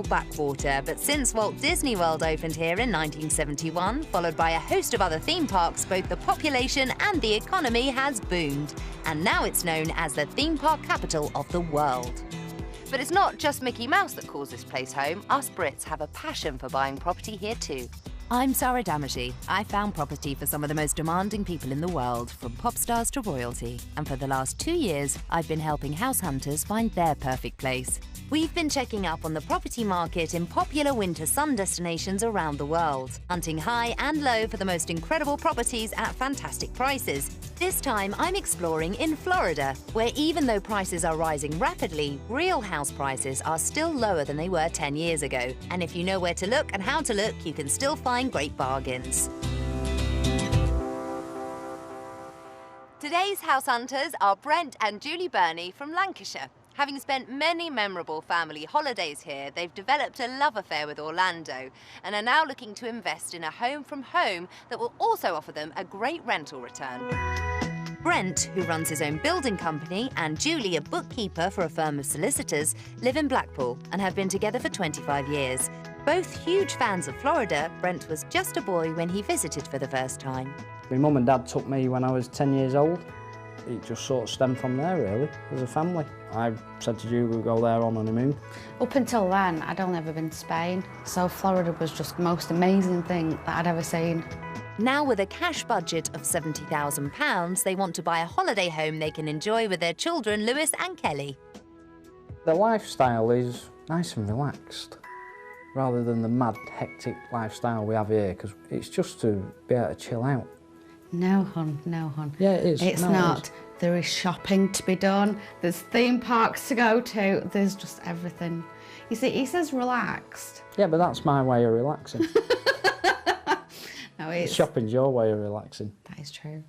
backwater, but since Walt Disney World opened here in 1971, followed by a host of other theme parks, both the population and the economy has boomed. And now it's known as the theme park capital of the world. But it's not just Mickey Mouse that calls this place home. Us Brits have a passion for buying property here too. I'm Sarah Damagy. I found property for some of the most demanding people in the world, from pop stars to royalty. And for the last 2 years, I've been helping house hunters find their perfect place. We've been checking up on the property market in popular winter sun destinations around the world, hunting high and low for the most incredible properties at fantastic prices. This time, I'm exploring in Florida, where even though prices are rising rapidly, real house prices are still lower than they were 10 years ago. And if you know where to look and how to look, you can still find great bargains. Today's house hunters are Brent and Julie Burney from Lancashire. Having spent many memorable family holidays here, they've developed a love affair with Orlando and are now looking to invest in a home from home that will also offer them a great rental return. Brent, who runs his own building company, and Julie, a bookkeeper for a firm of solicitors, live in Blackpool and have been together for 25 years. Both huge fans of Florida, Brent was just a boy when he visited for the first time. My mum and dad took me when I was 10 years old. It just sort of stemmed from there, really, as a family. I said to Julie we'll go there on honeymoon. Up until then, I'd only ever been to Spain, so Florida was just the most amazing thing that I'd ever seen. Now, with a cash budget of £70,000, they want to buy a holiday home they can enjoy with their children, Lewis and Kelly. The lifestyle is nice and relaxed, rather than the mad, hectic lifestyle we have here, because it's just to be able to chill out. No, hon, no, hon. Yeah, it is. It's No, not. It is. There is shopping to be done, there's theme parks to go to, there's just everything. You see, he says relaxed. Yeah, but that's my way of relaxing. No, it's... Shopping's your way of relaxing. That is true.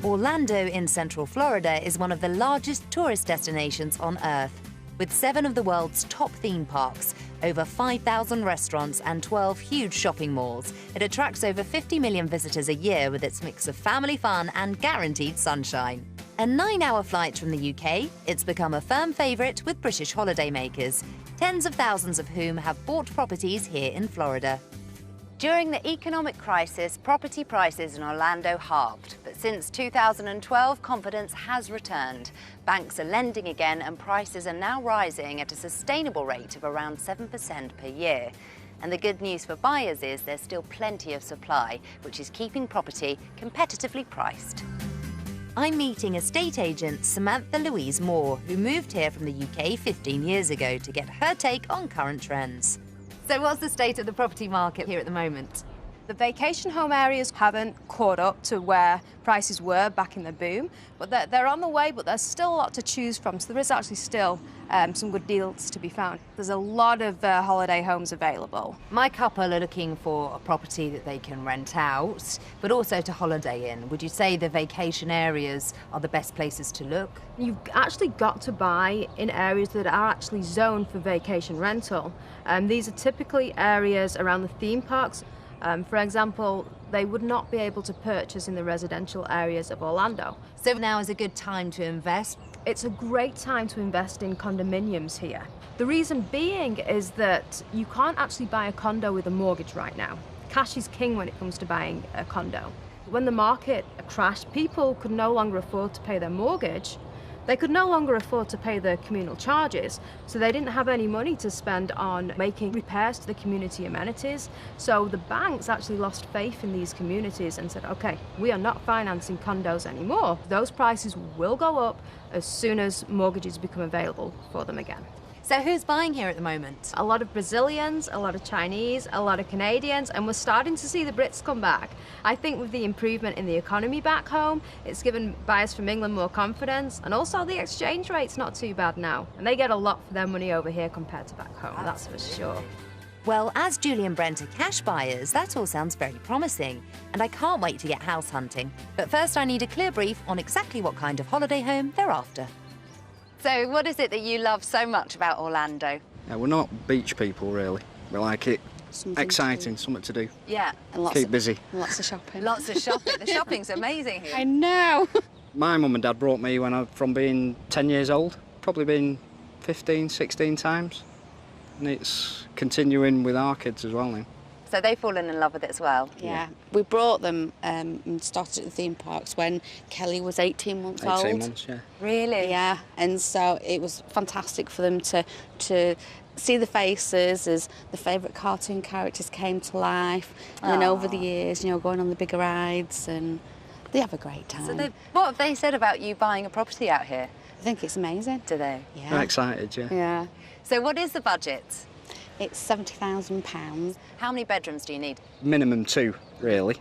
Orlando in Central Florida is one of the largest tourist destinations on Earth. With 7 of the world's top theme parks, over 5,000 restaurants and 12 huge shopping malls, it attracts over 50 million visitors a year with its mix of family fun and guaranteed sunshine. A 9-hour flight from the UK, it's become a firm favourite with British holidaymakers, tens of thousands of whom have bought properties here in Florida. During the economic crisis, property prices in Orlando halved, but since 2012, confidence has returned. Banks are lending again and prices are now rising at a sustainable rate of around 7% per year. And the good news for buyers is there's still plenty of supply, which is keeping property competitively priced. I'm meeting estate agent Samantha Louise Moore, who moved here from the UK 15 years ago to get her take on current trends. So what's the state of the property market here at the moment? The vacation home areas haven't caught up to where prices were back in the boom, but they're on the way, but there's still a lot to choose from, so there is actually still some good deals to be found. There's a lot of holiday homes available. My couple are looking for a property that they can rent out, but also to holiday in. Would you say the vacation areas are the best places to look? You've actually got to buy in areas that are actually zoned for vacation rental. These are typically areas around the theme parks. For example, they would not be able to purchase in the residential areas of Orlando. So now is a good time to invest? It's a great time to invest in condominiums here. The reason being is that you can't actually buy a condo with a mortgage right now. Cash is king when it comes to buying a condo. When the market crashed, people could no longer afford to pay their mortgage. They could no longer afford to pay their communal charges, so they didn't have any money to spend on making repairs to the community amenities. So the banks actually lost faith in these communities and said, okay, we are not financing condos anymore. Those prices will go up as soon as mortgages become available for them again. So who's buying here at the moment? A lot of Brazilians, a lot of Chinese, a lot of Canadians, and we're starting to see the Brits come back. I think with the improvement in the economy back home, it's given buyers from England more confidence, and also the exchange rate's not too bad now. And they get a lot for their money over here compared to back home, that's for sure. Well, as Julie and Brent are cash buyers, that all sounds very promising, and I can't wait to get house hunting. But first I need a clear brief on exactly what kind of holiday home they're after. So what is it that you love so much about Orlando? Yeah, we're not beach people, really. We like it Something exciting, something to do. Yeah. And lots Keep of, busy. Lots of shopping. Lots of shopping. The shopping's amazing here. I know. My mum and dad brought me from being 10 years old, probably been 15, 16 times. And it's continuing with our kids as well now. So they've fallen in love with it as well. Yeah, we brought them and started at the theme parks when Kelly was 18 months old. 18 months, yeah. Really? Yeah, and so it was fantastic for them to see the faces as the favourite cartoon characters came to life. And then over the years, you know, going on the bigger rides, and they have a great time. So what have they said about you buying a property out here? I think it's amazing. Do they? Yeah. They're excited, yeah. Yeah. So what is the budget? It's £70,000. How many bedrooms do you need? Minimum 2, really.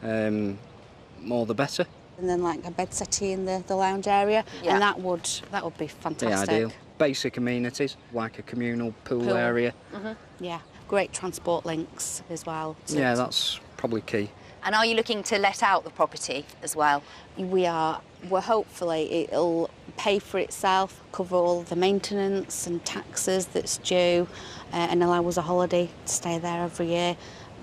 More the better. And then like a bed settee in the lounge area, Yeah. and that would be The fantastic. ideal. Basic amenities, like a communal pool area. Yeah, great transport links as well. Yeah, that's probably key. And are you looking to let out the property as well? We're hopefully it'll pay for itself, cover all the maintenance and taxes that's due, and allow us a holiday to stay there every year.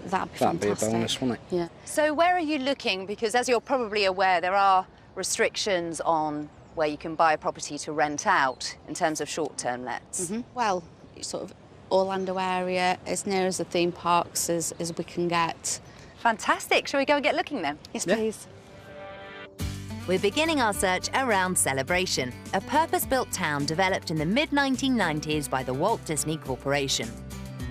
That'd be That'd fantastic. be a bonus, wouldn't it? Yeah. So where are you looking? Because as you're probably aware, there are restrictions on where you can buy a property to rent out in terms of short-term lets. Well, sort of Orlando area, as near as the theme parks as we can get. Fantastic. Shall we go and get looking then? Yes, Yeah. please. We're beginning our search around Celebration, a purpose-built town developed in the mid-1990s by the Walt Disney Corporation.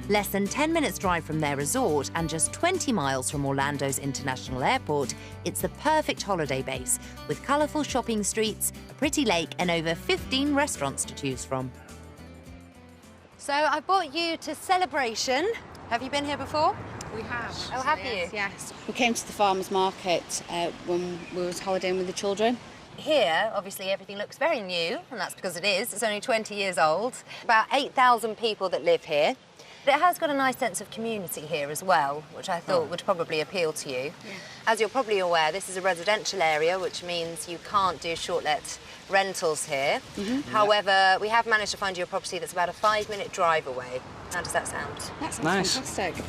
Less than 10 minutes drive from their resort and just 20 miles from Orlando's International Airport, it's the perfect holiday base with colourful shopping streets, a pretty lake and over 15 restaurants to choose from. So I brought you to Celebration. Have you been here before? We have. Oh, have you? Yes. We came to the farmers market when we was holidaying with the children. Here, obviously, everything looks very new, and that's because it is. It's only 20 years old. About 8,000 people that live here. But it has got a nice sense of community here as well, which I thought would probably appeal to you. Yeah. As you're probably aware, this is a residential area, which means you can't do short-let rentals here. However, we have managed to find you a property that's about a 5-minute drive away. How does that sound? That sounds Nice. fantastic.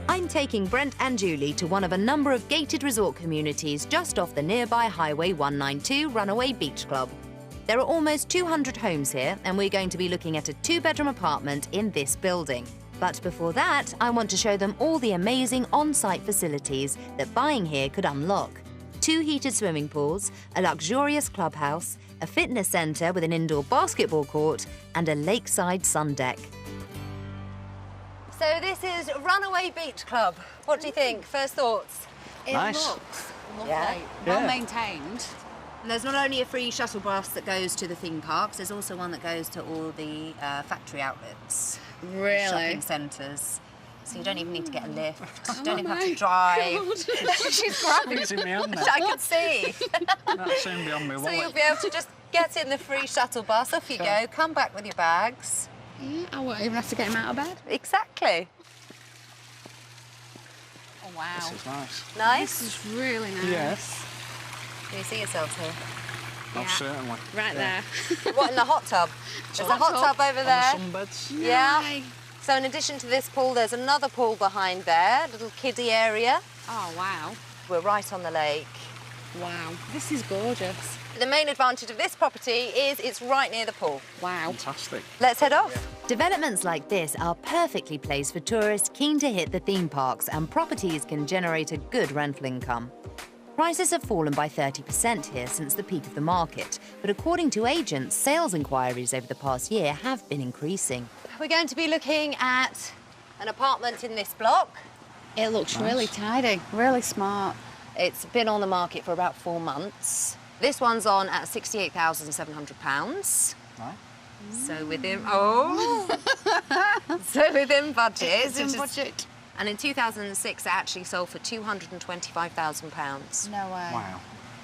I'm taking Brent and Julie to one of a number of gated resort communities just off the nearby Highway 192 Runaway Beach Club. There are almost 200 homes here, and we're going to be looking at a 2-bedroom apartment in this building. But before that, I want to show them all the amazing on-site facilities that buying here could unlock. 2 heated swimming pools, a luxurious clubhouse, a fitness centre with an indoor basketball court, and a lakeside sun deck. So this is Runaway Beach Club. What do you think? First thoughts? Nice. Looks lovely. Yeah. Well Yeah. maintained. And there's not only a free shuttle bus that goes to the theme parks, there's also one that goes to all the factory outlets, shopping centres. So you don't even need to get a lift. You don't even have to drive. She's grabbing. It's in my hand now. I can see. That's soon beyond my So wallet. you'll be able to just get in the free shuttle bus, off you go, come back with your bags. Yeah, I won't even have to get him out of bed. Exactly. Oh, wow. This is nice. Nice. This is really nice. Yes. Can you see yourselves here? Oh, Yeah. certainly. Right Yeah. there. What, in the hot tub? There's a hot tub over On there. the sunbeds. Yeah. Yay. So in addition to this pool, there's another pool behind there, little kiddie area. Oh, wow. We're right on the lake. Wow. This is gorgeous. The main advantage of this property is it's right near the pool. Wow. Fantastic. Let's head off. Developments like this are perfectly placed for tourists keen to hit the theme parks, and properties can generate a good rental income. Prices have fallen by 30% here since the peak of the market, but according to agents, sales inquiries over the past year have been increasing. We're going to be looking at an apartment in this block. It looks really tidy, really smart. It's been on the market for about 4 months. This one's on at £68,700. Right. So within so within budget. It's in budget. And in 2006, it actually sold for £225,000. No way. Wow.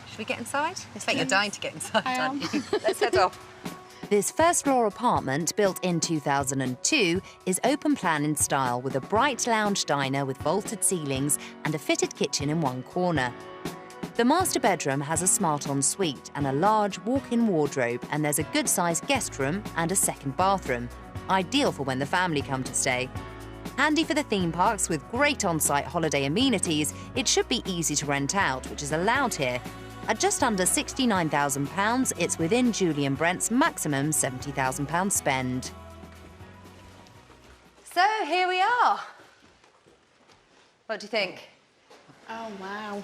Should we get inside? I think you're dying to get inside, I aren't am. you? Let's head off. This first-floor apartment, built in 2002, is open-plan in style with a bright lounge diner with vaulted ceilings and a fitted kitchen in one corner. The master bedroom has a smart ensuite and a large walk-in wardrobe, and there's a good-sized guest room and a second bathroom, ideal for when the family come to stay. Handy for the theme parks with great on-site holiday amenities, it should be easy to rent out, which is allowed here. At just under £69,000, it's within Julie and Brent's maximum £70,000 spend. So here we are. What do you think? Oh, wow.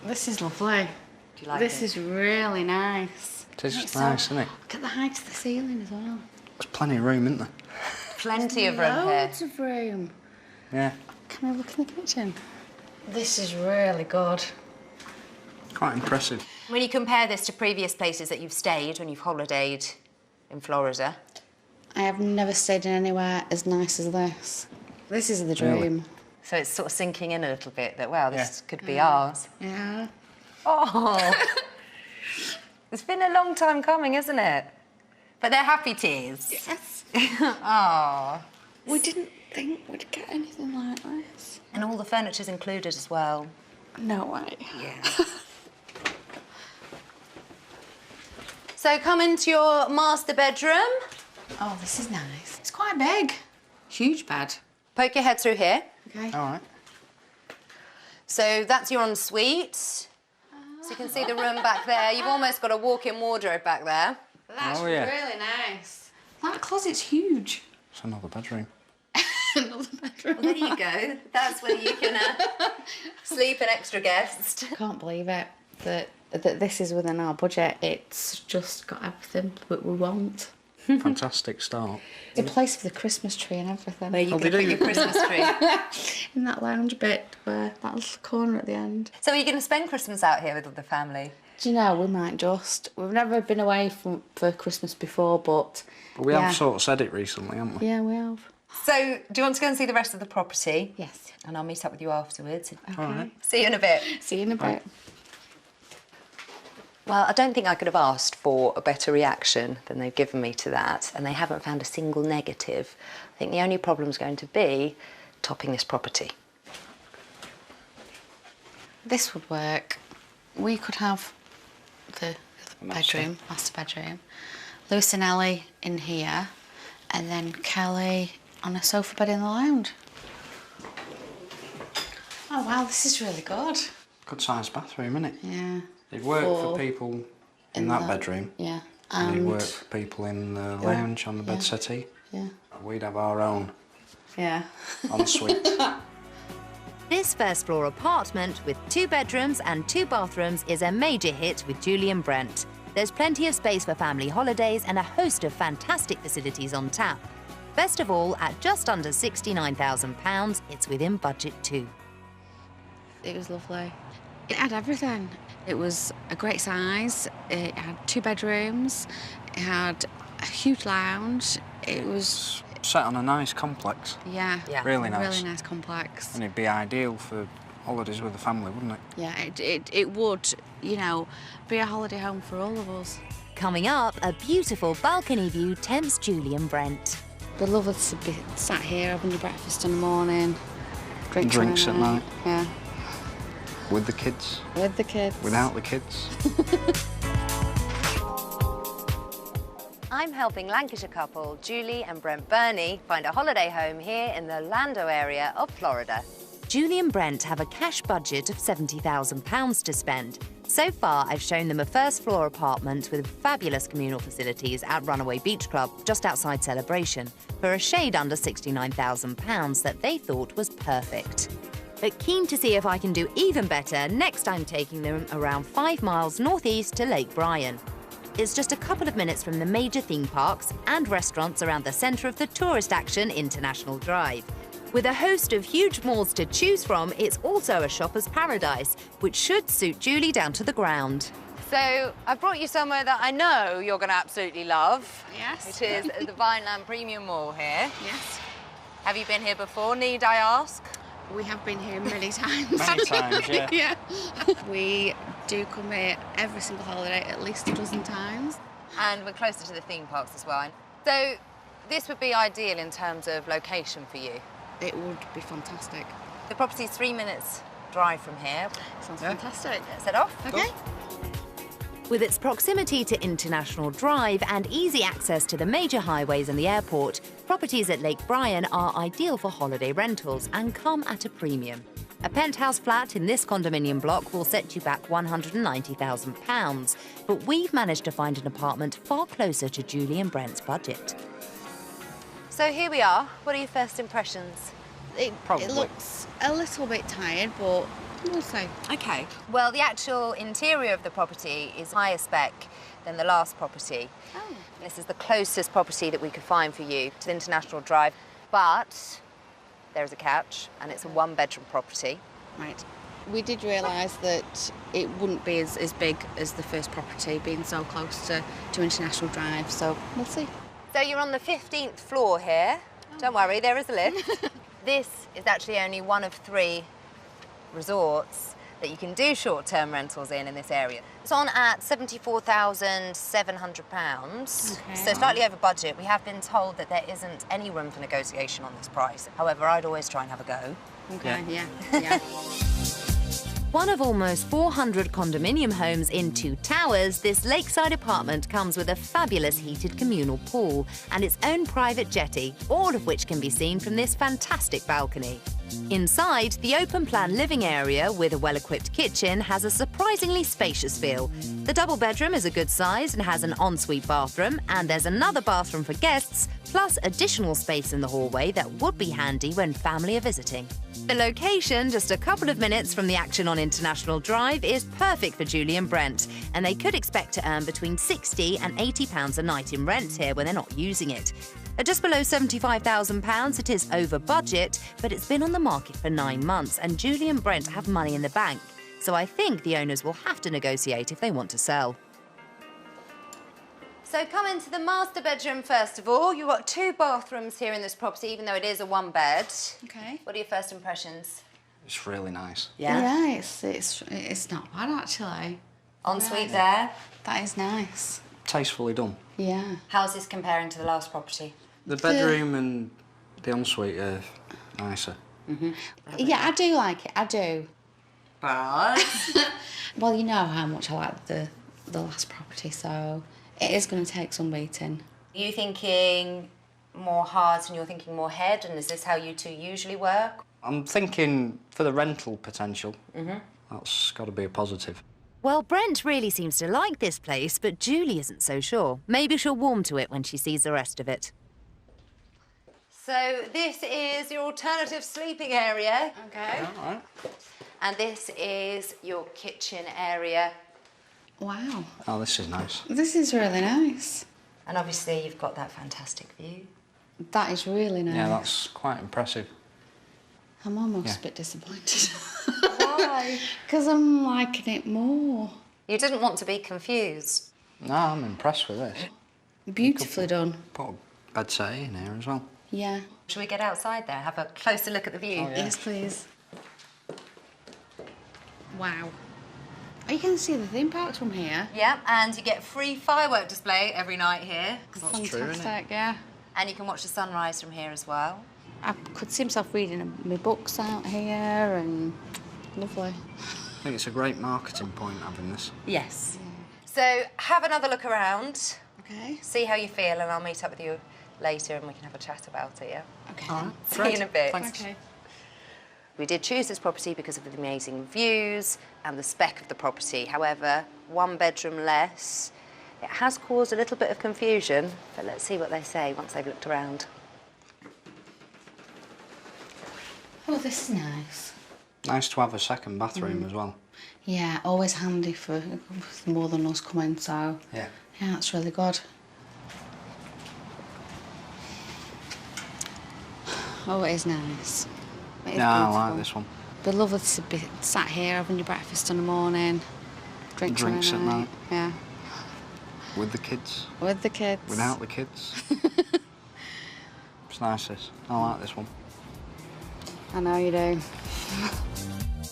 This is lovely. Do you like This it? is really nice. It is It's nice, isn't it? Look at the height of the ceiling as well. There's plenty of room, isn't there? Plenty of room here. Loads of room. Yeah. Can I look in the kitchen? This is really good. Quite impressive. When you compare this to previous places that you've stayed when you've holidayed in Florida, I have never stayed in anywhere as nice as this. This is the dream. Really? so it's sort of sinking in a little bit that, wow, this Yeah. could be ours. Yeah. Oh, it's been a long time coming, isn't it? But they're happy tears. Yes. Oh. We didn't think we'd get anything like this. And all the furniture's included as well. No way. Yeah. So come into your master bedroom. Oh, this is nice. It's quite big. Huge bed. Poke your head through here. Okay. All right. So that's your ensuite. So you can see the room back there. You've almost got a walk-in wardrobe back there. That's Oh, yeah. really nice. That closet's huge. It's another bedroom. Another bedroom. Well, there you go. That's where you can sleep an extra guest. Can't believe it that this is within our budget. It's just got everything that we want. Fantastic start. It's a place for the Christmas tree and everything. Where you Oh, can they put do? your Christmas tree. In that lounge bit where that little corner at the end. So are you going to spend Christmas out here with the family? Do you know, we might just... We've never been away for Christmas before, but... But we yeah. have sort of said it recently, haven't we? Yeah, we have. So do you want to go and see the rest of the property? Yes. And I'll meet up with you afterwards. Okay. All right. See you in a bit. See you in a bit. Well, I don't think I could have asked for a better reaction than they've given me to that, and they haven't found a single negative. I think the only problem's going to be topping this property. This would work. We could have the Master. master bedroom, Lewis and Ellie in here, and then Kelly on a sofa bed in the lounge. Oh wow, this is really good. Good sized bathroom, isn't it? Yeah. It'd work For- for people in that bedroom. Yeah. And it'd And work for people in the lounge on the bed settee. yeah. We'd have our own Yeah. ensuite. This first floor apartment with 2 bedrooms and 2 bathrooms is a major hit with Julie and Brent. There's plenty of space for family holidays and a host of fantastic facilities on tap. Best of all, at just under £69,000, it's within budget too. It was lovely. It had everything. It was a great size. It had 2 bedrooms. It had a huge lounge. It was, Set on a nice complex. yeah, Yeah. Really nice. really nice complex. And it'd be ideal for holidays with the family, wouldn't it? Yeah, it would, you know, be a holiday home for all of us. Coming up, a beautiful balcony view tempts Julie and Brent. We'd love us to be sat here having your breakfast in the morning, Drinks at night. Yeah, With the kids. with the kids. Without the kids. I'm helping Lancashire couple Julie and Brent Burney find a holiday home here in the Orlando area of Florida. Julie and Brent have a cash budget of £70,000 to spend. So far, I've shown them a first floor apartment with fabulous communal facilities at Runaway Beach Club, just outside Celebration, for a shade under £69,000 that they thought was perfect. But keen to see if I can do even better, next I'm taking them around 5 miles northeast to Lake Bryan. It's just a couple of minutes from the major theme parks and restaurants around the centre of the tourist action International Drive. With a host of huge malls to choose from, it's also a shopper's paradise, which should suit Julie down to the ground. So I've brought you somewhere that I know you're going to absolutely love. Yes. Which is the Vineland Premium Mall here. Yes. Have you been here before, need I ask? We have been here many times. Many times, yeah. Yeah. We do come here every single holiday at least a dozen times. And we're closer to the theme parks as well. So this would be ideal in terms of location for you. It would be fantastic. The property's 3 minutes drive from here. Sounds fantastic. Let's head off. Okay. With its proximity to International Drive and easy access to the major highways and the airport, properties at Lake Bryan are ideal for holiday rentals and come at a premium. A penthouse flat in this condominium block will set you back £190,000, but we've managed to find an apartment far closer to Julie and Brent's budget. So here we are. What are your first impressions? It looks a little bit tired, but we'll see. Okay. Well, the actual interior of the property is higher spec than the last property. Oh. This is the closest property that we could find for you to the International Drive, but there is a catch, and it's a one-bedroom property. Right. We did realise that it wouldn't be as big as the first property, being so close to International Drive, so we'll see. So you're on the 15th floor here. Don't worry, there is a lift. This is actually only one of 3 resorts that you can do short-term rentals in this area. It's on at £74,700, Okay. so slightly over budget. We have been told that there isn't any room for negotiation on this price. However, I'd always try and have a go. Okay, yeah. One of almost 400 condominium homes in 2 towers, this lakeside apartment comes with a fabulous heated communal pool and its own private jetty, all of which can be seen from this fantastic balcony. Inside, the open-plan living area with a well-equipped kitchen has a surprisingly spacious feel. The double bedroom is a good size and has an ensuite bathroom, and there's another bathroom for guests, plus additional space in the hallway that would be handy when family are visiting. The location, just a couple of minutes from the action on International Drive, is perfect for Julie and Brent, and they could expect to earn between £60 and £80 a night in rent here when they're not using it. At just below £75,000, it is over budget, but it's been on the market for 9 months, and Julie and Brent have money in the bank, so I think the owners will have to negotiate if they want to sell. So come into the master bedroom first of all. You've got 2 bathrooms here in this property, even though it is a 1-bed. Okay. What are your first impressions? It's really nice. Yeah, it's not bad actually. Ensuite there. That is nice. Tastefully done. Yeah. How's this comparing to the last property? The bedroom and the ensuite are nicer. Yeah, I do like it. I do. But Well, you know how much I like the last property, so it is going to take some beating. are you thinking more heart and you're thinking more head, and is this how you 2 usually work? I'm thinking for the rental potential, that's got to be a positive. Well, Brent really seems to like this place, but Julie isn't so sure. Maybe she'll warm to it when she sees the rest of it. So this is your alternative sleeping area. Okay. All right. And this is your kitchen area. Wow. Oh, this is nice. This is really nice. And obviously you've got that fantastic view. That is really nice. Yeah, that's quite impressive. I'm almost Yeah. a bit disappointed. Why? Because I'm liking it more. You didn't want to be confused. No, I'm impressed with this. Beautifully done. Put a bed settee in here as well. Yeah. Shall we get outside there, have a closer look at the view? Oh, yeah. Yes, please. Wow. Oh, you can see the theme parks from here. Yeah, and you get free firework display every night here. That's true, isn't it? Fantastic, yeah. And you can watch the sunrise from here as well. I could see myself reading my books out here and lovely. I think it's a great marketing point having this. Yes. So have another look around, Okay. see how you feel, and I'll meet up with you later and we can have a chat about it, yeah? Okay. All right. See you in a bit. Thanks. Okay. We did choose this property because of the amazing views and the spec of the property. However, 1 bedroom less, it has caused a little bit of confusion, but let's see what they say once they've looked around. Oh, this is nice. Nice to have a second bathroom as well. Yeah, always handy for more than us coming, so Yeah. yeah, that's really good. Oh, it is nice. It is Yeah, I beautiful. like this one. It'd be lovely to be sat here having your breakfast in the morning, drinks Drinks at night. Yeah, With the kids, with the kids. without the kids. It's nice, this. I like this one. I know you do.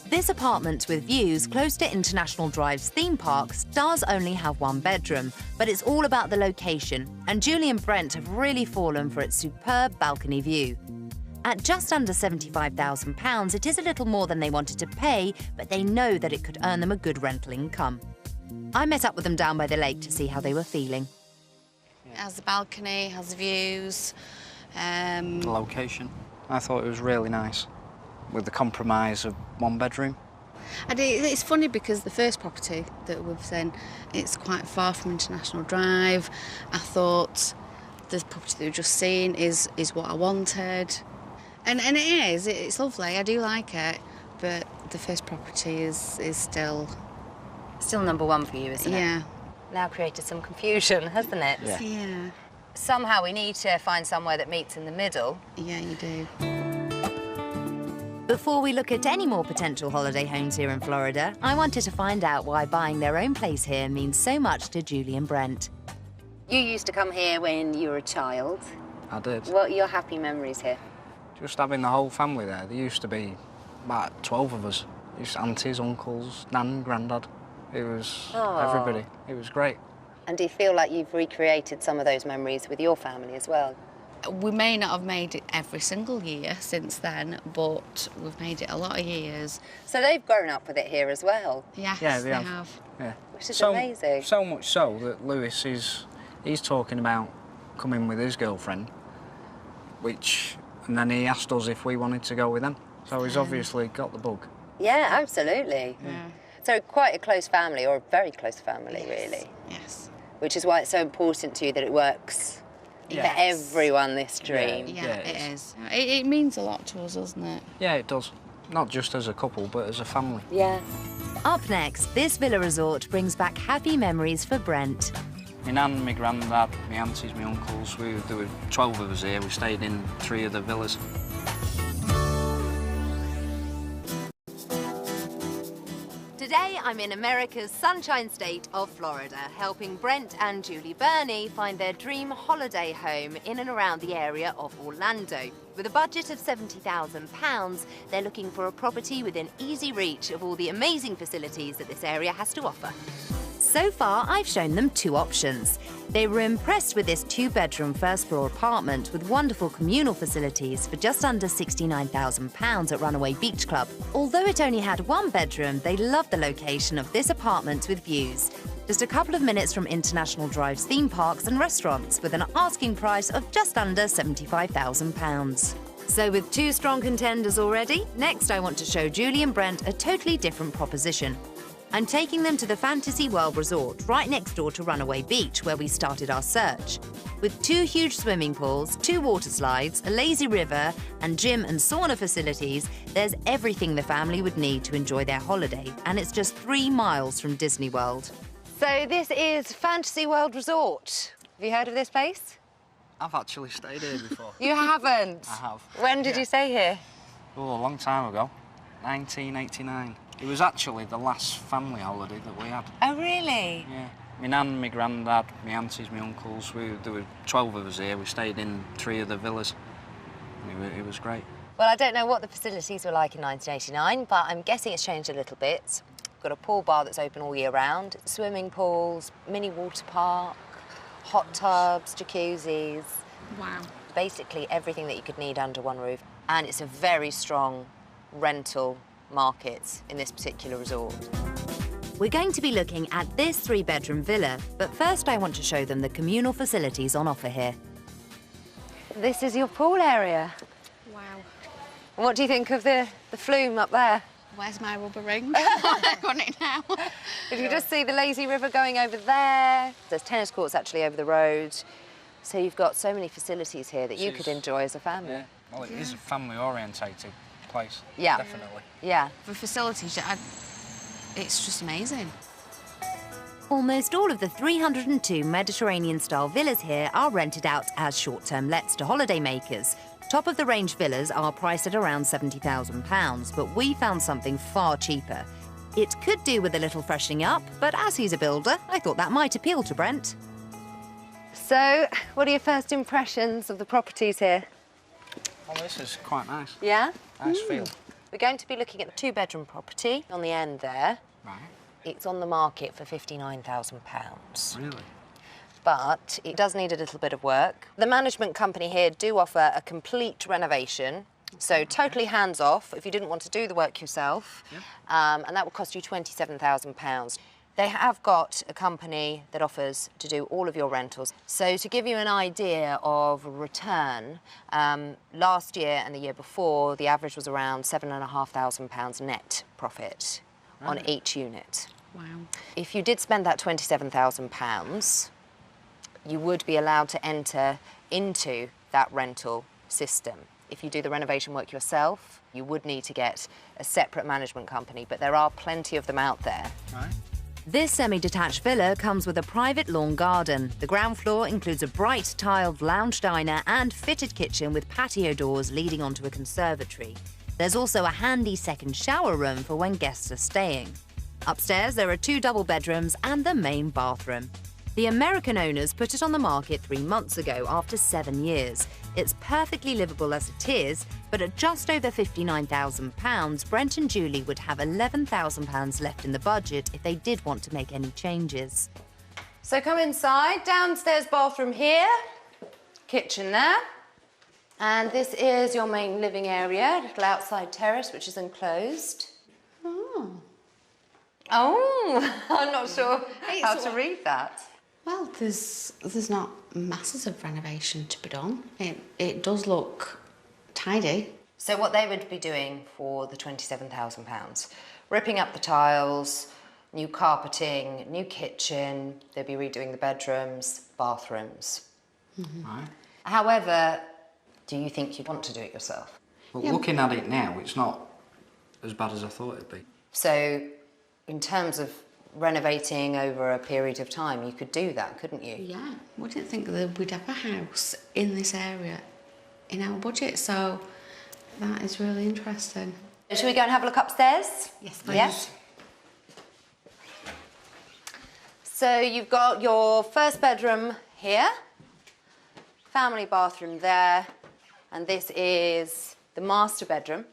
This apartment with views close to International Drive's theme parks does only have 1 bedroom, but it's all about the location, and Julie and Brent have really fallen for its superb balcony view. At just under £75,000, it is a little more than they wanted to pay, but they know that it could earn them a good rental income. I met up with them down by the lake to see how they were feeling. It has the balcony, has the views. The location. I thought it was really nice. with the compromise of 1 bedroom. And it's funny because the first property that we've seen, it's quite far from International Drive. I thought the property that we've just seen is what I wanted. And it is, it's lovely, I do like it, but the first property is still... Still number one for you, isn't it? Yeah. Now created some confusion, hasn't it? Yeah. Yeah. Somehow we need to find somewhere that meets in the middle. Yeah, you do. Before we look at any more potential holiday homes here in Florida, I wanted to find out why buying their own place here means so much to Julie and Brent. You used to come here when you were a child. I did. What are your happy memories here? Just having the whole family there. There used to be about 12 of us. Just aunties, uncles, nan, granddad. It was everybody. It was great. And do you feel like you've recreated some of those memories with your family as well? We may not have made it every single year since then, but we've made it a lot of years. So they've grown up with it here as well? Yes, Yeah, they have. Yeah. Which is amazing. So much so that Lewis he's talking about coming with his girlfriend, and then he asked us if we wanted to go with them. So he's obviously got the bug. Yeah, absolutely. Yeah. So quite a close family, or a very close family, really. Yes. Which is why it's so important to you that it works for everyone, this dream. Yeah, Yeah, it is. It means a lot to us, doesn't it? Yeah, it does. Not just as a couple, but as a family. Yeah. Up next, this villa resort brings back happy memories for Brent. My nan, my granddad, my aunties, my uncles, there were 12 of us here. We stayed in 3 of the villas. Today, I'm in America's Sunshine State of Florida, helping Brent and Julie Burney find their dream holiday home in and around the area of Orlando. With a budget of £70,000, they're looking for a property within easy reach of all the amazing facilities that this area has to offer. So far, I've shown them 2 options. They were impressed with this 2-bedroom first-floor apartment with wonderful communal facilities for just under £69,000 at Runaway Beach Club. Although it only had 1 bedroom, they loved the location of this apartment with views. Just a couple of minutes from International Drive's theme parks and restaurants, with an asking price of just under £75,000. So with 2 strong contenders already, next I want to show Julie and Brent a totally different proposition. I'm taking them to the Fantasy World Resort, right next door to Runaway Beach, where we started our search. With 2 huge swimming pools, 2 water slides, a lazy river, and gym and sauna facilities, there's everything the family would need to enjoy their holiday, and it's just 3 miles from Disney World. So this is Fantasy World Resort. Have you heard of this place? I've actually stayed here before. You haven't? I have. When did you stay here? Oh, a long time ago. 1989. It was actually the last family holiday that we had. Oh, really? Yeah. My nan, my granddad, my aunties, my uncles, there were 12 of us here. We stayed in 3 of the villas. It was great. Well, I don't know what the facilities were like in 1989, but I'm guessing it's changed a little bit. We've got a pool bar that's open all year round, swimming pools, mini water park, hot tubs, jacuzzis. Wow. Basically everything that you could need under one roof. And it's a very strong rental market in this particular resort. We're going to be looking at this 3-bedroom villa, but first I want to show them the communal facilities on offer here. This is your pool area. Wow. What do you think of the flume up there? Where's my rubber ring? I want it now. You can just see the lazy river going over there. There's tennis courts actually over the road. So you've got so many facilities here that you could enjoy as a family. Yeah. Well, it is a family-orientated place. Yeah. Definitely. Yeah. For facilities, it's just amazing. Almost all of the 302 Mediterranean-style villas here are rented out as short-term lets to holidaymakers. Top-of-the-range villas are priced at around £70,000, but we found something far cheaper. It could do with a little freshening up, but as he's a builder, I thought that might appeal to Brent. So, what are your first impressions of the properties here? Well, this is quite nice. Yeah? Nice feel. We're going to be looking at the 2-bedroom property on the end there. Right. It's on the market for £59,000. Really? But it does need a little bit of work. The management company here do offer a complete renovation, so totally hands-off if you didn't want to do the work yourself, and that would cost you £27,000. They have got a company that offers to do all of your rentals. So to give you an idea of return, last year and the year before, the average was around £7,500 net profit on each unit. Wow. If you did spend that £27,000, you would be allowed to enter into that rental system. If you do the renovation work yourself, you would need to get a separate management company, but there are plenty of them out there. Right. This semi-detached villa comes with a private lawn garden. The ground floor includes a bright tiled lounge diner and fitted kitchen with patio doors leading onto a conservatory. There's also a handy second shower room for when guests are staying. Upstairs, there are 2 double bedrooms and the main bathroom. The American owners put it on the market 3 months ago after 7 years. It's perfectly livable as it is, but at just over £59,000, Brent and Julie would have £11,000 left in the budget if they did want to make any changes. So come inside, downstairs bathroom here, kitchen there, and this is your main living area, little outside terrace which is enclosed. Oh, I'm not sure how to read that. Well, there's not masses of renovation to be done. It does look tidy. So what they would be doing for the £27,000, ripping up the tiles, new carpeting, new kitchen, they'd be redoing the bedrooms, bathrooms. Right. However, do you think you'd want to do it yourself? Well, looking at it now, it's not as bad as I thought it'd be. So in terms of renovating over a period of time, you could do that, couldn't you? Yeah, we didn't think that we'd have a house in this area in our budget, so that is really interesting. Shall we go and have a look upstairs? Yes, please. Yes. So you've got your first bedroom here, family bathroom there, and this is the master bedroom.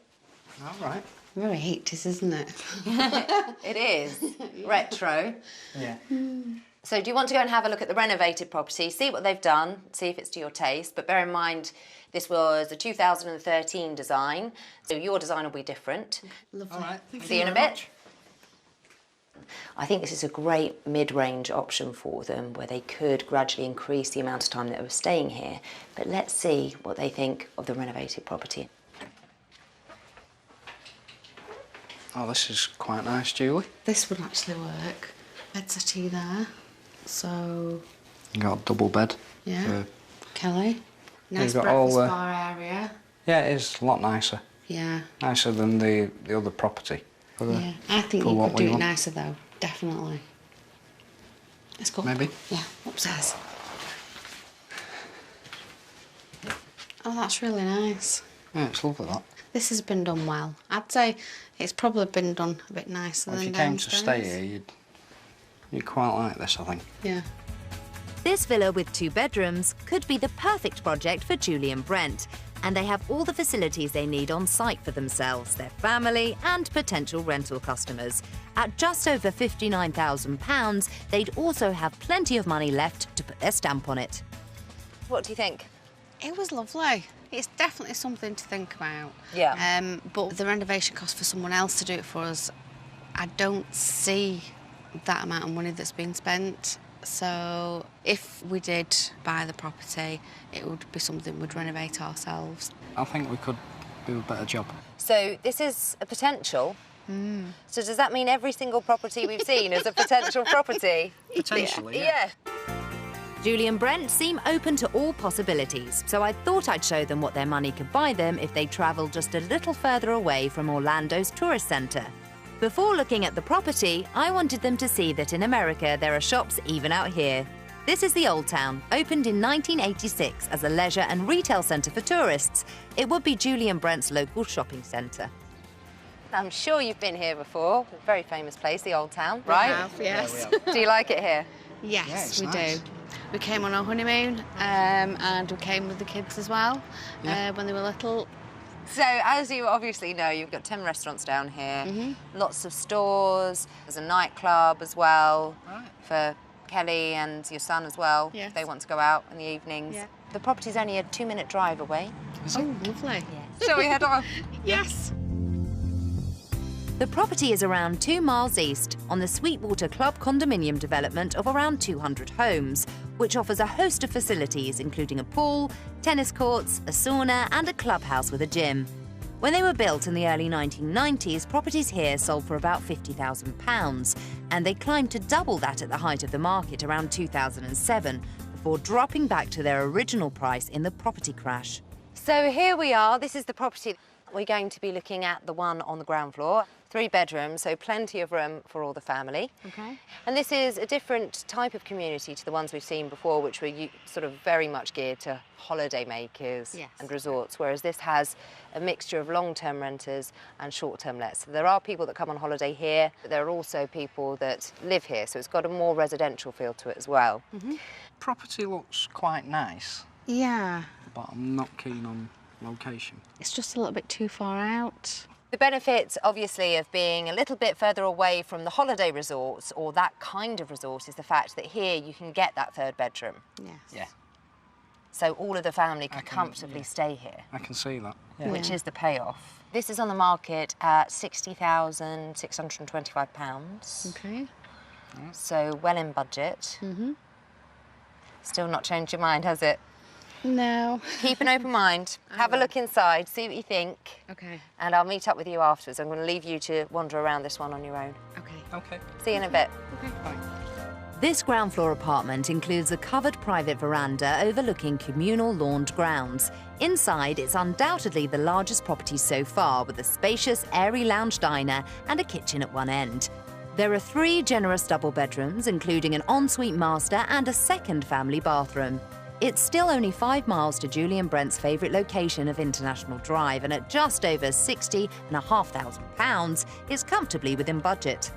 All right. Very 80s, isn't it? It is. Retro. Yeah. So do you want to go and have a look at the renovated property, see what they've done, see if it's to your taste, but bear in mind this was a 2013 design, so your design will be different. Lovely. All right. See you in a bit. I think this is a great mid-range option for them where they could gradually increase the amount of time that they were staying here, but let's see what they think of the renovated property. Oh, this is quite nice, Julie. This would actually work. Bed settee there. So, You got a double bed. yeah. Kelly. Nice got all breakfast the- bar area. Yeah, it is a lot nicer. Yeah. Nicer than the other property. For the- Yeah. I think for you what could we do it want. nicer though. Definitely. Let's go. Maybe. Yeah, upstairs. Oh, that's really nice. Yeah, it's lovely, that. This has been done well. I'd say it's probably been done a bit nicer If than you came downstairs. to stay here, you'd quite like this, I think. Yeah. This villa with 2 bedrooms could be the perfect project for Julie and Brent, and they have all the facilities they need on site for themselves, their family and potential rental customers. At just over £59,000, they'd also have plenty of money left to put their stamp on it. What do you think? It was lovely. It's definitely something to think about. Yeah. But the renovation cost for someone else to do it for us, I don't see that amount of money that's been spent. So if we did buy the property, it would be something we'd renovate ourselves. I think we could do a better job. So this is a potential. So does that mean every single property we've seen is a potential property? Potentially, Yeah. Julie and Brent seem open to all possibilities, so I thought I'd show them what their money could buy them if they travelled just a little further away from Orlando's tourist centre. Before looking at the property, I wanted them to see that in America there are shops even out here. This is the Old Town, opened in 1986 as a leisure and retail centre for tourists. It would be Julie and Brent's local shopping centre. I'm sure you've been here before. A very famous place, the Old Town, right? We have, yes. Do you like it here? Yes, Yeah, it's we nice. do. We came on our honeymoon and we came with the kids as well when they were little. So, as you obviously know, you've got 10 restaurants down here, lots of stores, there's a nightclub as well for Kelly and your son as well, Yes. if they want to go out in the evenings. Yeah. The property's only a 2-minute drive away. Oh, lovely. Shall we head on? Yes. The property is around 2 miles east on the Sweetwater Club condominium development of around 200 homes, which offers a host of facilities including a pool, tennis courts, a sauna and a clubhouse with a gym. When they were built in the early 1990s, properties here sold for about £50,000, and they climbed to double that at the height of the market around 2007, before dropping back to their original price in the property crash. So here we are, this is the property. We're going to be looking at the one on the ground floor. 3 bedrooms, so plenty of room for all the family. Okay. And this is a different type of community to the ones we've seen before, which were sort of very much geared to holiday makers and resorts, whereas this has a mixture of long-term renters and short-term lets. So there are people that come on holiday here, but there are also people that live here, so it's got a more residential feel to it as well. Property looks quite nice, Yeah. but I'm not keen on location. It's just a little bit too far out. The benefits, obviously, of being a little bit further away from the holiday resorts or that kind of resort is the fact that here you can get that 3rd bedroom. Yes. Yeah, So all of the family can comfortably stay here, I can see that. which is the payoff. This is on the market at £60,625. Okay. So well in budget. Still not changed your mind, has it? No. Keep an open mind. Have a look inside, see what you think. Okay. And I'll meet up with you afterwards. I'm going to leave you to wander around this one on your own. Okay. Okay. See you in a bit. This ground floor apartment includes a covered private veranda overlooking communal lawned grounds. Inside, it's undoubtedly the largest property so far, with a spacious, airy lounge diner and a kitchen at one end. There are 3 generous double bedrooms, including an ensuite master and a second family bathroom. It's still only 5 miles to Julie and Brent's favourite location of International Drive, and at just over £60,500, it's comfortably within budget.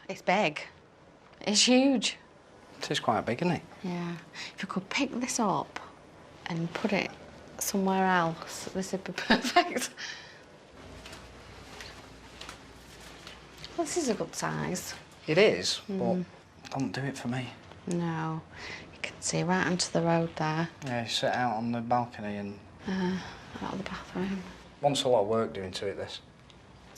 It's big. It's huge. It is quite big, isn't it? Yeah. If you could pick this up and put it somewhere else, this would be perfect. Well, this is a good size. It is, but don't do it for me. No. You can see right onto the road there. Yeah, you sit out on the balcony and... Out of the bathroom. wants a lot of work doing to it, this.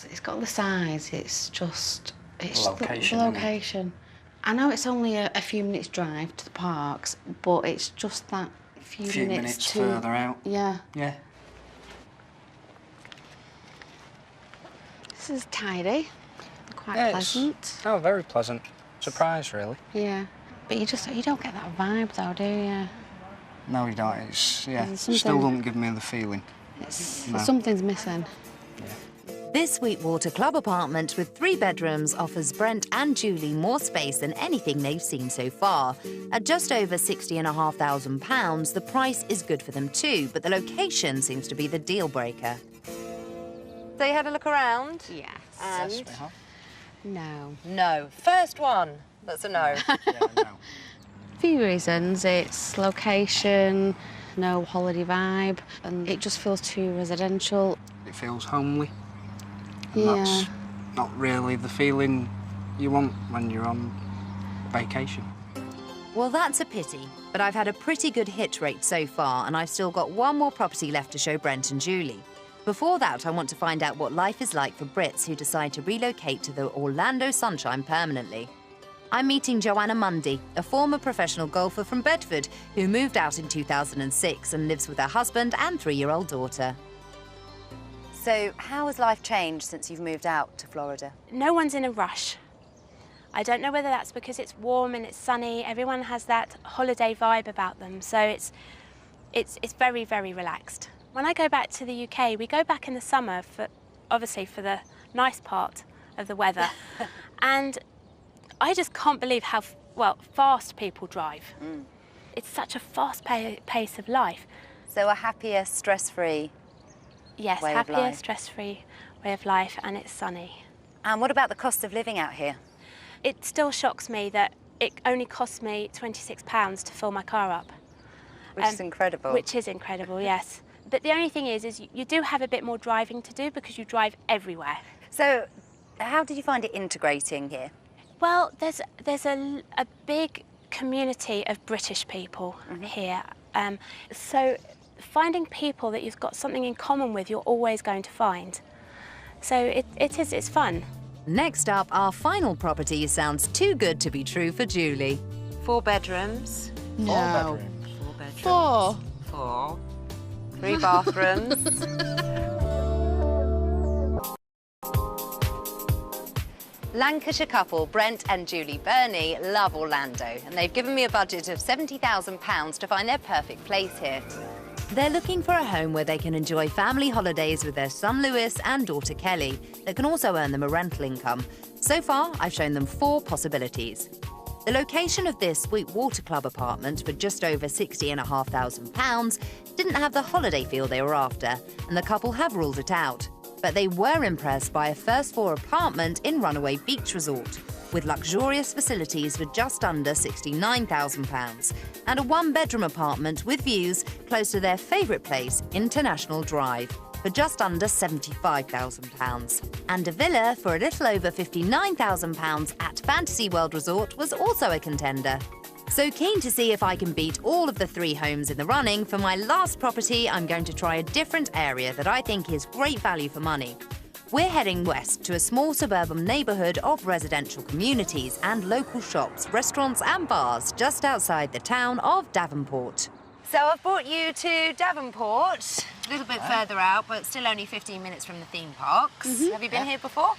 It's got the size, it's just... It's The location, the isn't it? location. I know it's only a few minutes drive to the parks, but it's just that few minutes to... further out. Yeah. Yeah. This is tidy. Quite Yeah, pleasant. Oh, very pleasant. Surprise, really. Yeah. But you don't get that vibe though, do you? No, you don't. It's, yeah, There's still something- doesn't give me the feeling. No. Something's missing. This Sweetwater Club apartment with 3 bedrooms offers Brent and Julie more space than anything they've seen so far. At just over £60,500, the price is good for them too, but the location seems to be the deal breaker. So you had a look around? Yes. And? Yes, we have. No. No. First one. That's a no. Yeah, no. A few reasons. It's location, no holiday vibe, and it just feels too residential. It feels homely. And Yeah. that's not really the feeling you want when you're on vacation. Well, that's a pity, but I've had a pretty good hit rate so far, and I've still got 1 more property left to show Brent and Julie. Before that, I want to find out what life is like for Brits who decide to relocate to the Orlando sunshine permanently. I'm meeting Joanna Mundy, a former professional golfer from Bedford who moved out in 2006 and lives with her husband and 3-year-old daughter. So how has life changed since you've moved out to Florida? No one's in a rush. I don't know whether that's because it's warm and it's sunny. Everyone has that holiday vibe about them, so it's very, very relaxed. When I go back to the UK, we go back in the summer obviously for the nice part of the weather, and I just can't believe how fast people drive. It's such a fast pace of life. So a happier, stress-free Yes, way of happier, life. stress-free way of life, and it's sunny. And what about the cost of living out here? It still shocks me that it only cost me £26 to fill my car up. Which is incredible. Which is incredible, yes. But the only thing is you do have a bit more driving to do because you drive everywhere. So how did you find it integrating here? Well, there's a big community of British people here. So finding people that you've got something in common with, you're always going to find. So it's fun. Next up, our final property sounds too good to be true for Julie. 4 bedrooms. No. 4 bedrooms. 4 bedrooms. 4. 4. 3 bathrooms. Lancashire couple Brent and Julie Burney love Orlando, and they've given me a budget of £70,000 to find their perfect place here. They're looking for a home where they can enjoy family holidays with their son Lewis and daughter Kelly that can also earn them a rental income. So far, I've shown them 4 possibilities. The location of this Sweetwater Club apartment for just over £60,500 didn't have the holiday feel they were after, and the couple have ruled it out. But they were impressed by a first-floor apartment in Runaway Beach Resort, with luxurious facilities for just under £69,000, and a 1-bedroom apartment with views close to their favourite place, International Drive, for just under £75,000. And a villa for a little over £59,000 at Fantasy World Resort was also a contender. So keen to see if I can beat all of the 3 homes in the running, for my last property I'm going to try a different area that I think is great value for money. We're heading west to a small suburban neighbourhood of residential communities and local shops, restaurants and bars just outside the town of Davenport. So I've brought you to Davenport, a little bit further out, but still only 15 minutes from the theme parks. Have you been here before?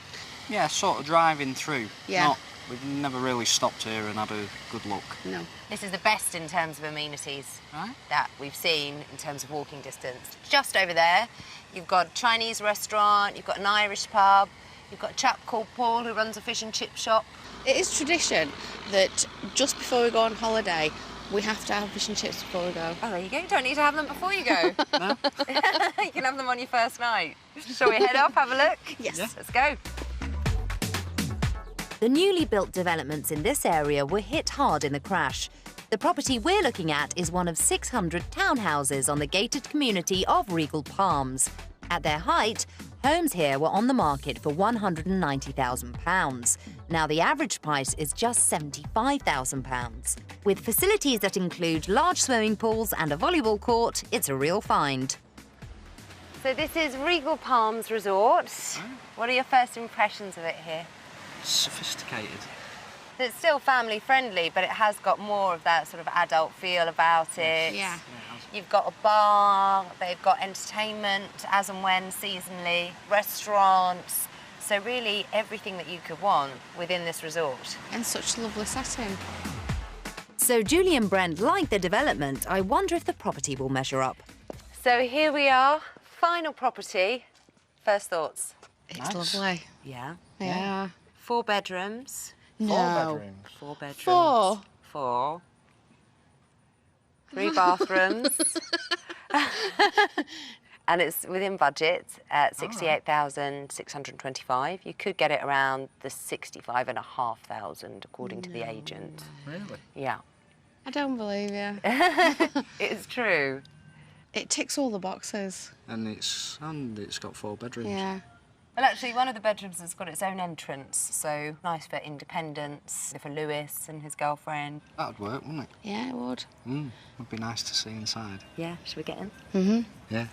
Yeah, sort of driving through. Yeah. We've never really stopped here and had a good look. No. This is the best in terms of amenities that we've seen in terms of walking distance. Just over there, you've got a Chinese restaurant, you've got an Irish pub, you've got a chap called Paul who runs a fish and chip shop. It is tradition that just before we go on holiday, we have to have fish and chips before we go. Oh, there you go. You don't need to have them before you go. No? You can have them on your first night. Shall we head off, have a look? Yes. Yeah. Let's go. The newly built developments in this area were hit hard in the crash. The property we're looking at is one of 600 townhouses on the gated community of Regal Palms. At their height, homes here were on the market for £190,000. Now the average price is just £75,000. With facilities that include large swimming pools and a volleyball court, it's a real find. So this is Regal Palms Resort. What are your first impressions of it here? Sophisticated. It's still family friendly, but it has got more of that sort of adult feel about it. Yeah. You've got a bar, they've got entertainment as and when seasonally, restaurants. So really everything that you could want within this resort. And such a lovely setting. So Julie and Brent like the development. I wonder if the property will measure up. So here we are, final property. First thoughts? It's Nice. lovely. Yeah. Yeah. 4 bedrooms. 4 bedrooms. 4 bedrooms. 4. 4. 3 bathrooms. And it's within budget at £68,625. You could get it around the £65,500 according to the agent. Really? Yeah. I don't believe you. It's true. It ticks all the boxes. And it's got 4 bedrooms. Yeah. Well, actually, one of the bedrooms has got its own entrance, so nice for independence, for Lewis and his girlfriend. That'd work, wouldn't it? Yeah, it would. Would be nice to see inside. Yeah, should we get in? Yeah.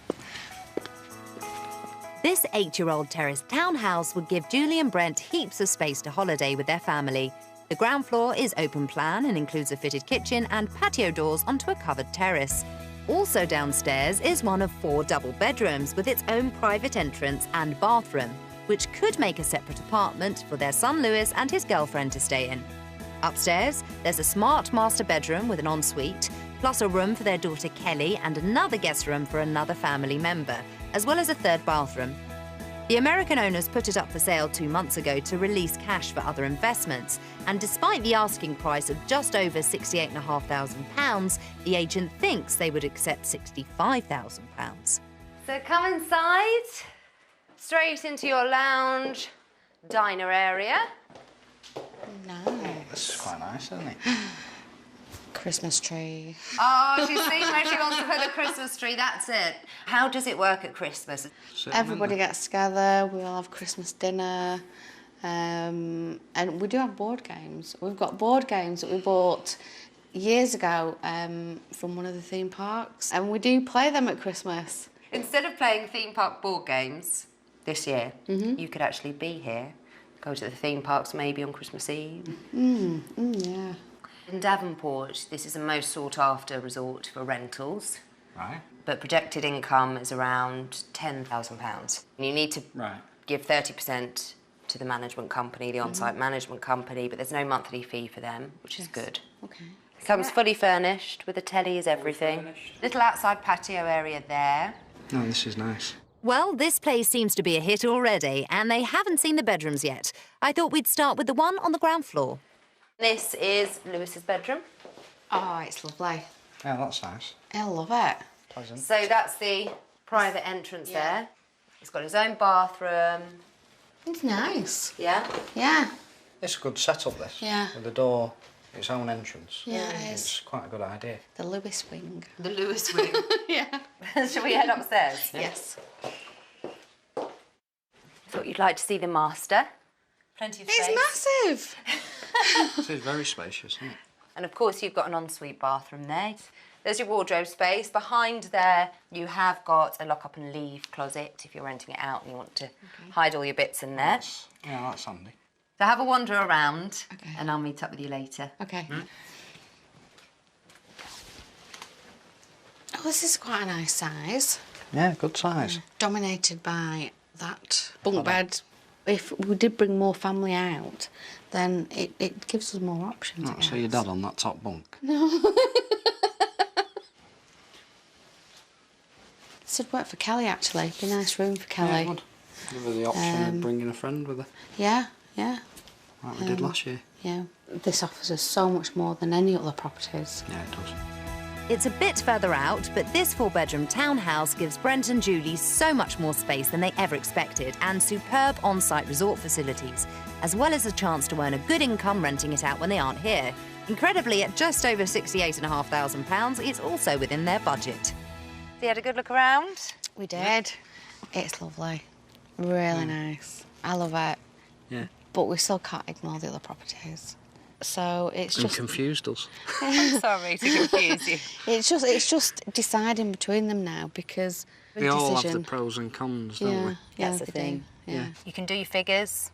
This 8-year-old terraced townhouse would give Julie and Brent heaps of space to holiday with their family. The ground floor is open plan and includes a fitted kitchen and patio doors onto a covered terrace. Also downstairs is one of 4 double bedrooms with its own private entrance and bathroom, which could make a separate apartment for their son Lewis and his girlfriend to stay in. Upstairs, there's a smart master bedroom with an ensuite, plus a room for their daughter Kelly and another guest room for another family member, as well as a 3rd bathroom. The American owners put it up for sale 2 months ago to release cash for other investments, and despite the asking price of just over £68,500, the agent thinks they would accept £65,000. So come inside, straight into your lounge, diner area. Nice. This is quite nice, isn't it? Christmas tree. Oh, she's seen where she wants to put the Christmas tree, that's it. How does it work at Christmas? Everybody gets together, we all have Christmas dinner, and we do have board games. We've got board games that we bought years ago from one of the theme parks, and we do play them at Christmas. Instead of playing theme park board games, this year, you could actually be here, go to the theme parks maybe on Christmas Eve. Yeah. In Devonport, this is the most sought-after resort for rentals. Right. But projected income is around £10,000. You need to give 30% to the management company, the on-site management company, but there's no monthly fee for them, which is good. Okay. It comes fully furnished, with a telly as everything. Little outside patio area there. Oh, this is nice. Well, this place seems to be a hit already, and they haven't seen the bedrooms yet. I thought we'd start with the one on the ground floor. This is Lewis's bedroom. Oh, it's lovely. Yeah, that's nice. I love it. Pleasant. So that's the private entrance there. He's got his own bathroom. It's nice. Yeah? Yeah. It's a good setup, this. Yeah. With the door, its own entrance. Yeah, it is. It's quite a good idea. The Lewis wing. The Lewis wing. Yeah. Shall we head upstairs? Yes. Thought you'd like to see the master. Plenty of space. It's massive. It is very spacious, isn't it? And of course you've got an ensuite bathroom there. There's your wardrobe space. Behind there you have got a lock up and leave closet if you're renting it out and you want to hide all your bits in there. Yeah, that's handy. So have a wander around and I'll meet up with you later. Okay. Oh, this is quite a nice size. Yeah, good size. Dominated by that bunk bed. If we did bring more family out, then it gives us more options. Oh, so your dad on that top bunk? This would work for Kelly, actually. Be a nice room for Kelly. Yeah, it would. Give her the option of bringing a friend with her. Yeah, yeah. Like we did last year. Yeah. This offers us so much more than any other properties. Yeah, it does. It's a bit further out, but this 4-bedroom townhouse gives Brent and Julie so much more space than they ever expected and superb on-site resort facilities, as well as a chance to earn a good income renting it out when they aren't here. Incredibly, at just over £68,500, it's also within their budget. So you had a good look around? We did. It's lovely. Really nice. I love it. Yeah. But we still can't ignore the other properties. So it's And just... confused us. Sorry to confuse you. It's just deciding between them now because... They all have the pros and cons, don't Yeah, we? yeah, That's the they thing. do. Yeah. You can do your figures,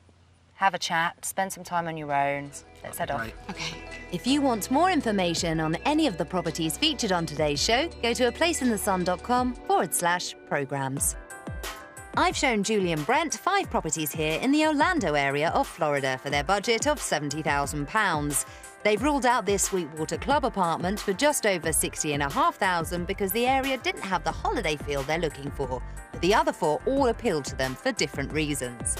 have a chat, spend some time on your own. Let's head off. Right. Okay. If you want more information on any of the properties featured on today's show, go to aplaceinthesun.com/programmes. I've shown Julie and Brent 5 properties here in the Orlando area of Florida for their budget of £70,000. They've ruled out this Sweetwater Club apartment for just over $60,500 because the area didn't have the holiday feel they're looking for, but the other 4 all appealed to them for different reasons.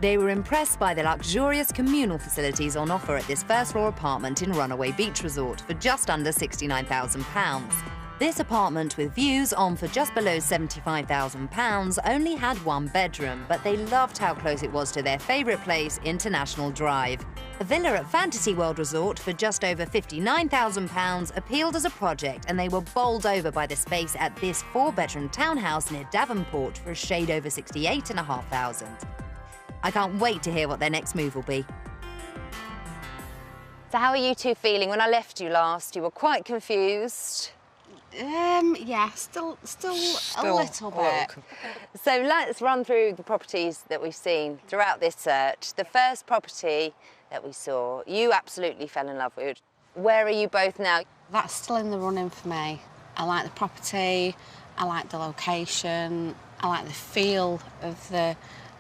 They were impressed by the luxurious communal facilities on offer at this first-floor apartment in Runaway Beach Resort for just under £69,000. This apartment with views on for just below £75,000 only had 1 bedroom, but they loved how close it was to their favourite place, International Drive. A villa at Fantasy World Resort for just over £59,000 appealed as a project, and they were bowled over by the space at this 4-bedroom townhouse near Devonport for a shade over £68,500. I can't wait to hear what their next move will be. So how are you two feeling? When I left you last, you were quite confused. Yeah, still a little bit. So let's run through the properties that we've seen throughout this search. The first property that we saw, you absolutely fell in love with. Where are you both now? That's still in the running for me. I like the property, I like the location, I like the feel of the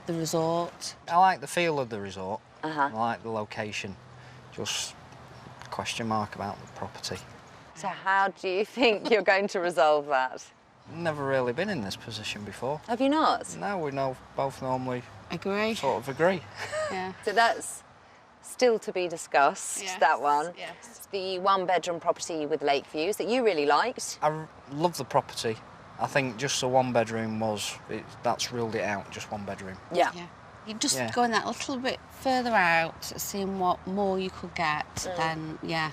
resort. I like the feel of the resort. Uh-huh. I like the location. Just a question mark about the property. So how do you think you're going to resolve that? Never really been in this position before. Have you not? No, we both normally Agree? sort of agree. Yeah. So that's still to be discussed, Yes, that one. yes. The 1-bedroom property with lake views that you really liked. I love the property. I think just the 1-bedroom that's ruled it out, just 1 bedroom. Yeah. Yeah. You just Yeah. going that little bit further out, seeing what more you could get, then, yeah,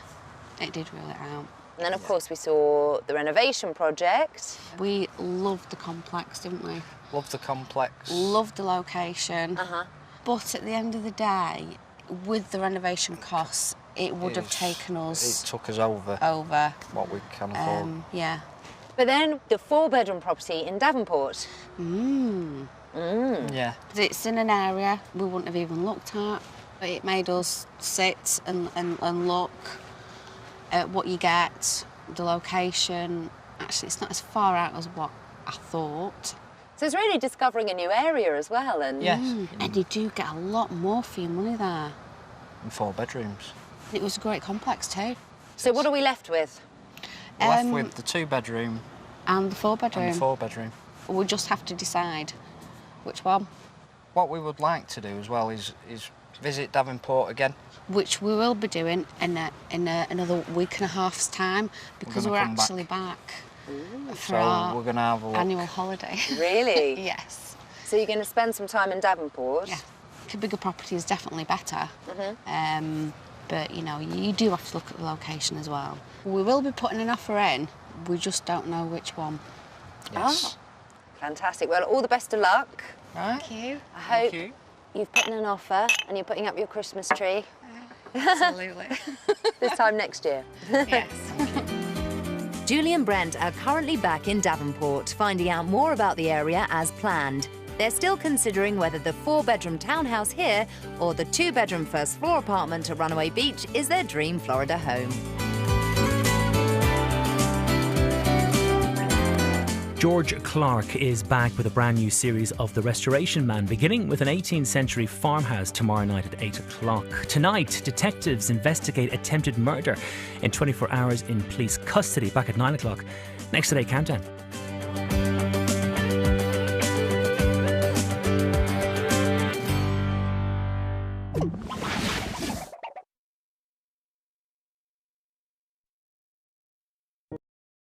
it did rule it out. And then, of course, we saw the renovation project. We loved the complex, didn't we? Love the complex. Loved the location. Uh-huh. But at the end of the day, with the renovation costs, it would have It taken us took us over over. what we can afford. Yeah. But then the 4-bedroom property in Devonport. Yeah. It's in an area we wouldn't have even looked at. It made us sit and look at what you get, the location. Actually, it's not as far out as what I thought. So it's really discovering a new area as well. And Yes. And you do get a lot more for your money there. And 4 bedrooms. It was a great complex too. So what are we left with? We're left with the 2-bedroom And the 4-bedroom. and the 4-bedroom. We'll just have to decide which one. What we would like to do as well is visit Davenport again. Which we will be doing in another week and a half's time, because we're gonna come actually back for So our we're going to have a look. annual holiday. Really? Yes. So you're going to spend some time in Davenport? Yeah. A bigger property is definitely better. But, you know, you do have to look at the location as well. We will be putting an offer in. We just don't know which one. Yes. Fantastic. Well, all the best of luck. Right. Thank you. I hope you. you've put in an offer and you're putting up your Christmas tree Absolutely. this time next year. Yes. Julie and Brent are currently back in Davenport, finding out more about the area as planned. They're still considering whether the 4-bedroom townhouse here or the 2-bedroom first-floor apartment at Runaway Beach is their dream Florida home. George Clark is back with a brand new series of The Restoration Man, beginning with an 18th century farmhouse tomorrow night at 8 o'clock. Tonight, detectives investigate attempted murder in 24 hours in police custody, back at 9 o'clock. Next Today Countdown.